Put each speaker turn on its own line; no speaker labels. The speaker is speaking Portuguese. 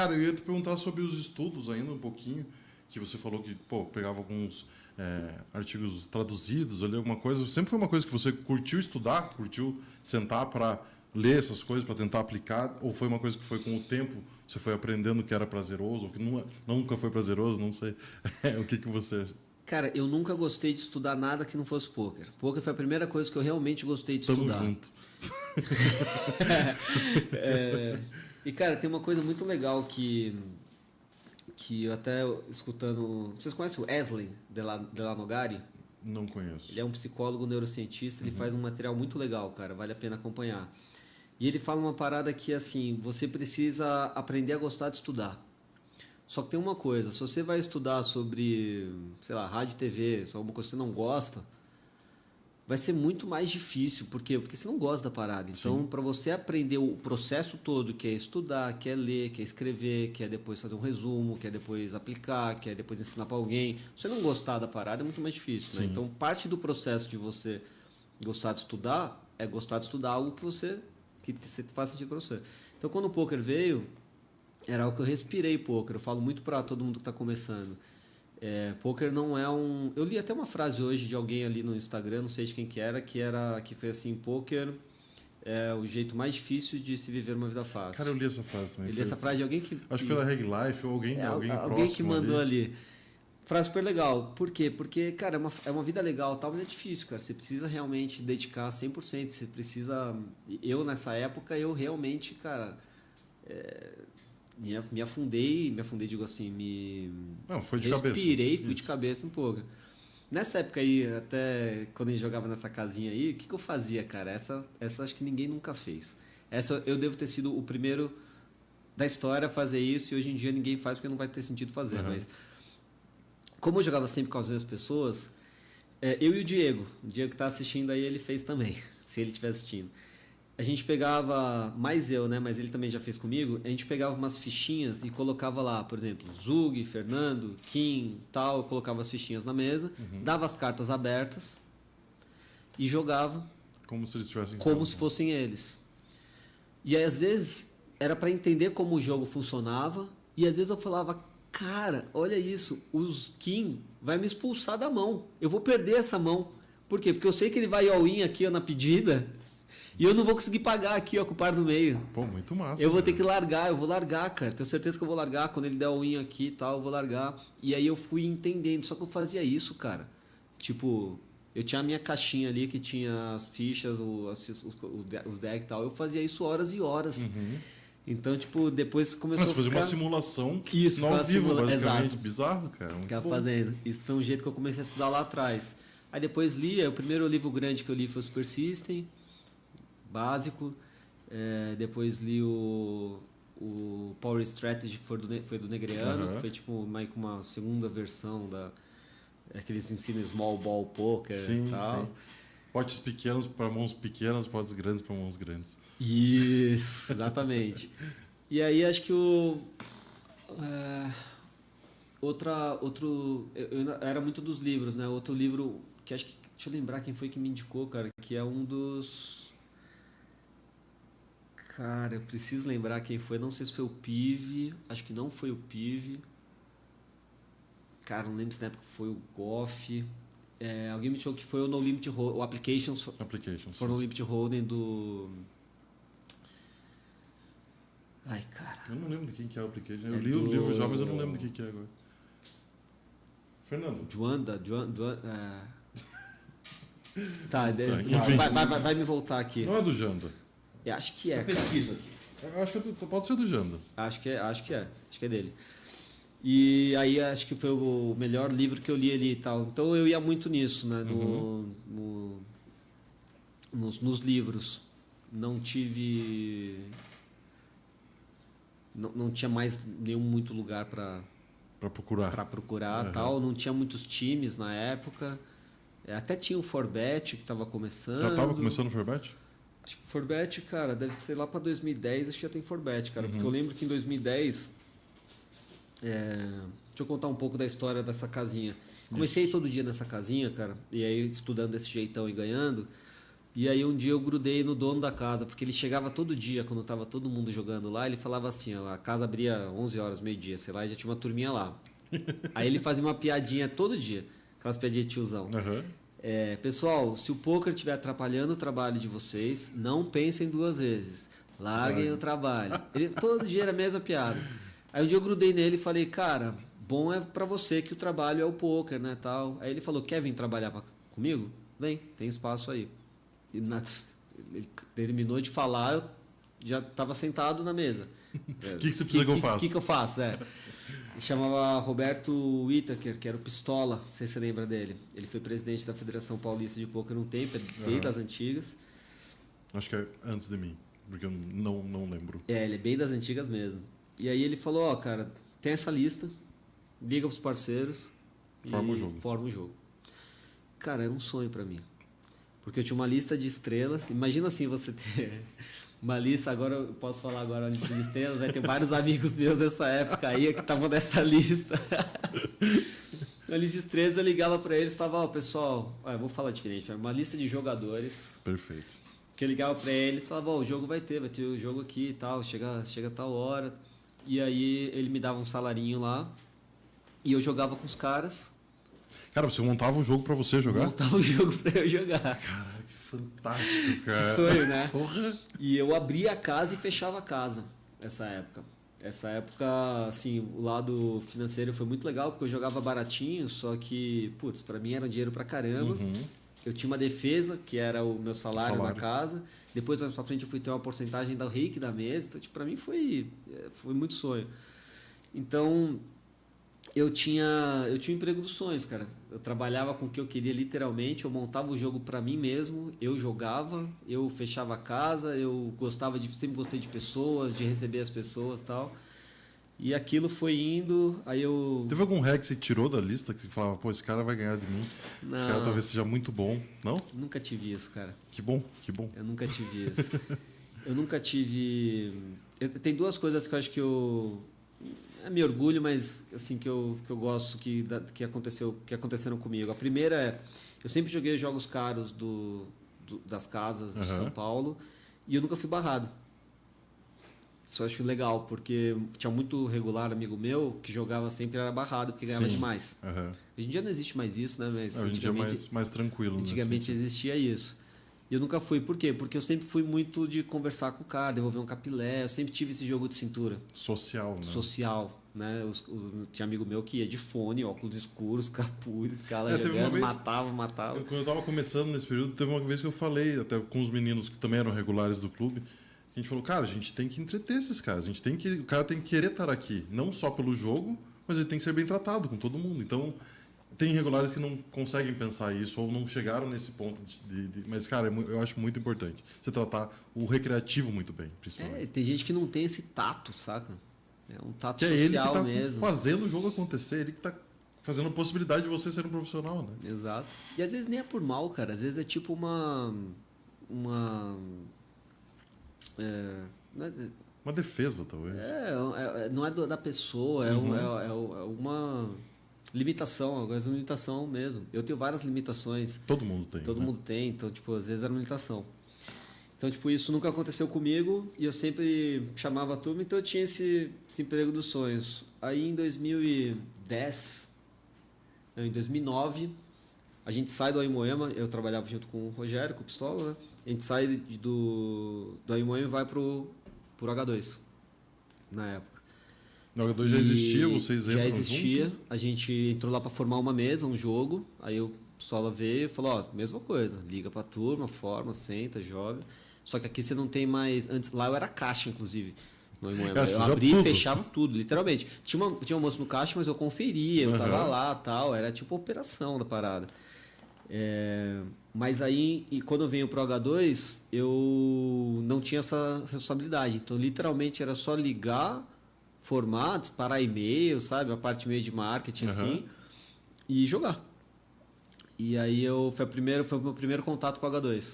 Cara, eu ia te perguntar sobre os estudos ainda um pouquinho, que você falou que, pô, pegava alguns artigos traduzidos ali, alguma coisa. Sempre foi uma coisa que você curtiu estudar, curtiu sentar para ler essas coisas, para tentar aplicar, ou foi uma coisa que foi com o tempo, você foi aprendendo que era prazeroso, ou que nunca foi prazeroso, não sei. O que você...
Cara, eu nunca gostei de estudar nada que não fosse pôquer. Pôquer foi a primeira coisa que eu realmente gostei de
Tamo
estudar.
junto.
E, cara, tem uma coisa muito legal que eu até escutando... Vocês conhecem o Eslen Delanogari?
Não conheço.
Ele é um psicólogo neurocientista, ele faz um material muito legal, cara, vale a pena acompanhar. E ele fala uma parada que, assim, você precisa aprender a gostar de estudar. Só que tem uma coisa, se você vai estudar sobre, sei lá, rádio e TV, só alguma coisa que você não gosta, vai ser muito mais difícil. Por quê? Porque você não gosta da parada. Então, para você aprender o processo todo, que é estudar, que é ler, que é escrever, que é depois fazer um resumo, que é depois aplicar, que é depois ensinar para alguém, se você não gostar da parada, é muito mais difícil, né? Então, parte do processo de você gostar de estudar é gostar de estudar algo que faz sentido para você. Então, quando o poker veio, era algo que eu respirei poker. Eu falo muito para todo mundo que está começando. Poker não é um... Eu li até uma frase hoje de alguém ali no Instagram, não sei de quem que foi assim, poker é o jeito mais difícil de se viver uma vida fácil.
Cara, eu li essa frase também.
Eu li essa frase de alguém que...
Acho que foi da Reg Life ou alguém próximo.
Alguém que mandou ali. Frase super legal. Por quê? Porque, cara, é uma vida legal, tal, mas é difícil, cara. Você precisa realmente dedicar 100%. Você precisa... Eu, nessa época, eu realmente, cara... Me afundei, digo assim,
Não, foi de
respirei,
cabeça.
fui de cabeça um pouco. Nessa época aí, até quando a gente jogava nessa casinha aí, o que eu fazia, cara? Essa acho que ninguém nunca fez. Essa eu devo ter sido o primeiro da história a fazer isso, e hoje em dia ninguém faz porque não vai ter sentido fazer. Mas como eu jogava sempre com as mesmas pessoas, eu e o Diego que tá assistindo aí, ele fez também, se ele estiver assistindo. A gente pegava, mais eu, né, mas ele também já fez comigo, a gente pegava umas fichinhas e colocava lá, por exemplo, Zug, Fernando, Kim, tal, eu colocava as fichinhas na mesa, dava as cartas abertas e jogava
como se eles tivessem
como se fossem eles. E aí, às vezes era para entender como o jogo funcionava, e às vezes eu falava, cara, olha isso, os Kim vai me expulsar da mão, eu vou perder essa mão. Por quê? Porque eu sei que ele vai all-in aqui ó, na pedida, e eu não vou conseguir pagar aqui, ó, com o par do meio.
Pô, muito massa.
Eu vou ter que largar, eu vou largar, cara. Tenho certeza que eu vou largar. Quando ele der o win aqui e tal, eu vou largar. E aí eu fui entendendo. Só que eu fazia isso, cara. Tipo, eu tinha a minha caixinha ali que tinha as fichas, os decks e tal. Eu fazia isso horas e horas. Então, tipo, depois começou a ficar...
Mas fazer uma simulação
isso,
no ao vivo, basicamente.
Exato.
Bizarro, cara.
Ficava fazendo. Isso foi um jeito que eu comecei a estudar lá atrás. Aí depois lia. O primeiro livro grande que eu li foi o Super System. Básico, depois li o Power Strategy, que foi do Negreano, que foi tipo meio que uma segunda versão aqueles ensinam Small Ball Poker e tal.
Sim. Potes pequenos para mãos pequenas, potes grandes para mãos grandes.
Isso, exatamente. E aí acho que eu era muito dos livros, né? Outro livro que acho que, deixa eu lembrar quem foi que me indicou, cara, que é um dos... Cara, eu preciso lembrar quem foi. Não sei se foi o Pive. Acho que não foi o Pive. Cara, não lembro se na época foi o Goff. Alguém me falou que foi o No Limit Hold'em. O Applications. Foi o No Limit Hold'em do... Ai, cara.
Eu não lembro de quem que é o Application. Eu li o livro já, mas eu não lembro de quem que é agora. Fernando.
Joanda. Tá, vai me voltar aqui.
Não é do Janda.
Eu acho que é.
Pesquisa aqui.
Eu acho que pode ser do Janda.
Acho que é dele. E aí acho que foi o melhor livro que eu li ali e tal. Então eu ia muito nisso, né? Nos livros. Não tive... Não tinha mais nenhum muito lugar para procurar tal. Não tinha muitos times na época. Até tinha o Forbet que estava começando.
Já estava começando o Forbet?
Acho que o Forbet, cara, deve ser lá para 2010, acho que já tem Forbet, cara. Porque eu lembro que em 2010... deixa eu contar um pouco da história dessa casinha. Comecei todo dia nessa casinha, cara, e aí estudando desse jeitão e ganhando. E aí um dia eu grudei no dono da casa, porque ele chegava todo dia, quando tava todo mundo jogando lá, ele falava assim, ó, a casa abria 11 horas, meio-dia, sei lá, e já tinha uma turminha lá. Aí ele fazia uma piadinha todo dia, aquelas piadinhas de tiozão.
Aham.
Pessoal, se o poker estiver atrapalhando o trabalho de vocês, não pensem duas vezes. Larguem o trabalho. Todo dia era a mesma piada. Aí um dia eu grudei nele e falei, cara, bom é pra você que o trabalho é o poker, né, tal. Aí ele falou, quer vir trabalhar comigo? Vem, tem espaço aí. E ele terminou de falar, eu já estava sentado na mesa.
O que você precisa que eu faça?
O que eu faço? Ele chamava Roberto Whittaker, que era o Pistola, não sei se você lembra dele. Ele foi presidente da Federação Paulista de Pôquer um tempo, bem das antigas.
Acho que é antes de mim, porque eu não lembro.
Ele é bem das antigas mesmo. E aí ele falou, cara, tem essa lista, liga pros parceiros
Forma
e
o jogo.
forma o jogo. Cara, era um sonho para mim. Porque eu tinha uma lista de estrelas. Imagina assim você ter uma lista, agora eu posso falar agora a lista de estrelas, vai ter vários amigos meus dessa época aí que estavam nessa lista. Na lista de estrelas eu ligava para eles e falava, pessoal, eu vou falar diferente, uma lista de jogadores.
Perfeito.
Que eu ligava para eles e falava, o jogo vai ter o jogo aqui e tal, chega tal hora. E aí ele me dava um salarinho lá e eu jogava com os caras.
Cara, você montava o jogo pra você jogar?
Montava o jogo pra eu jogar.
Caralho, que fantástico, cara.
Que sonho, né?
Porra.
E eu abria a casa e fechava a casa essa época. Essa época, assim, o lado financeiro foi muito legal, porque eu jogava baratinho, só que, putz, pra mim era dinheiro pra caramba. Eu tinha uma defesa, que era o meu salário na casa. Depois, mais pra frente, eu fui ter uma porcentagem da reiki da mesa. Então, tipo, pra mim foi muito sonho. Então, eu tinha o emprego dos sonhos, cara. Eu trabalhava com o que eu queria literalmente, eu montava o jogo para mim mesmo, eu jogava, eu fechava a casa, eu sempre gostei de pessoas, de receber as pessoas e tal. E aquilo foi indo, aí eu...
Teve algum hack que você tirou da lista que você falava, pô, esse cara vai ganhar de mim,
Não,
esse cara talvez seja muito bom, não?
nunca tive isso, cara.
Que bom, que bom.
Eu nunca tive isso. Eu nunca tive... Tem duas coisas que eu acho que eu... É meu orgulho, mas assim que eu gosto que aconteceram comigo. A primeira é, eu sempre joguei jogos caros das casas de São Paulo e eu nunca fui barrado. Isso eu acho legal, porque tinha muito regular amigo meu que jogava sempre era barrado porque ganhava demais. Hoje em dia não existe mais isso, né? Mas
hoje em dia é mais tranquilo.
Antigamente existia isso. E eu nunca fui. Por quê? Porque eu sempre fui muito de conversar com o cara, devolver um capilé. Eu sempre tive esse jogo de cintura.
Social, né?
Social, né? Tinha amigo meu que ia de fone, óculos escuros, capuz, cara jogando,
vez,
matava.
Quando eu tava começando nesse período, teve uma vez que eu falei, até com os meninos que também eram regulares do clube, que a gente falou, cara, a gente tem que entreter esses caras. O cara tem que querer estar aqui, não só pelo jogo, mas ele tem que ser bem tratado com todo mundo. Então... Tem regulares que não conseguem pensar isso ou não chegaram nesse ponto mas, cara, eu acho muito importante você tratar o recreativo muito bem, principalmente.
Tem gente que não tem esse tato, saca? É um tato
que
social
é ele que tá
mesmo.
fazendo o jogo acontecer, ele que tá fazendo a possibilidade de você ser um profissional, né?
Exato. E às vezes nem é por mal, cara. Às vezes é tipo uma
defesa, talvez.
Não é da pessoa, é uma... limitação, agora é uma limitação mesmo. Eu tenho várias limitações.
Todo mundo tem.
Todo mundo tem, então, tipo, às vezes era uma limitação. Então, tipo, isso nunca aconteceu comigo e eu sempre chamava a turma, então eu tinha esse emprego dos sonhos. Aí em 2009, a gente sai do Aimoema, eu trabalhava junto com o Rogério, com o Pistola, né? A gente sai do Aimoema e vai pro H2, na época.
O H2 já existia, vocês entram
já existia,
junto?
A gente entrou lá para formar uma mesa, um jogo, aí o Pistola veio e falou, mesma coisa, liga pra turma, forma, senta, joga. Só que aqui você não tem mais... Antes, lá eu era caixa, inclusive. Eu abria e fechava tudo, literalmente. Tinha um moço no caixa, mas eu conferia, eu tava lá, tal, era tipo a operação da parada. Mas aí, e quando eu venho pro H2, eu não tinha essa responsabilidade. Então, literalmente, era só ligar, formar, disparar e-mail, sabe? A parte meio de marketing, assim, e jogar. E aí foi o meu primeiro contato com o H2.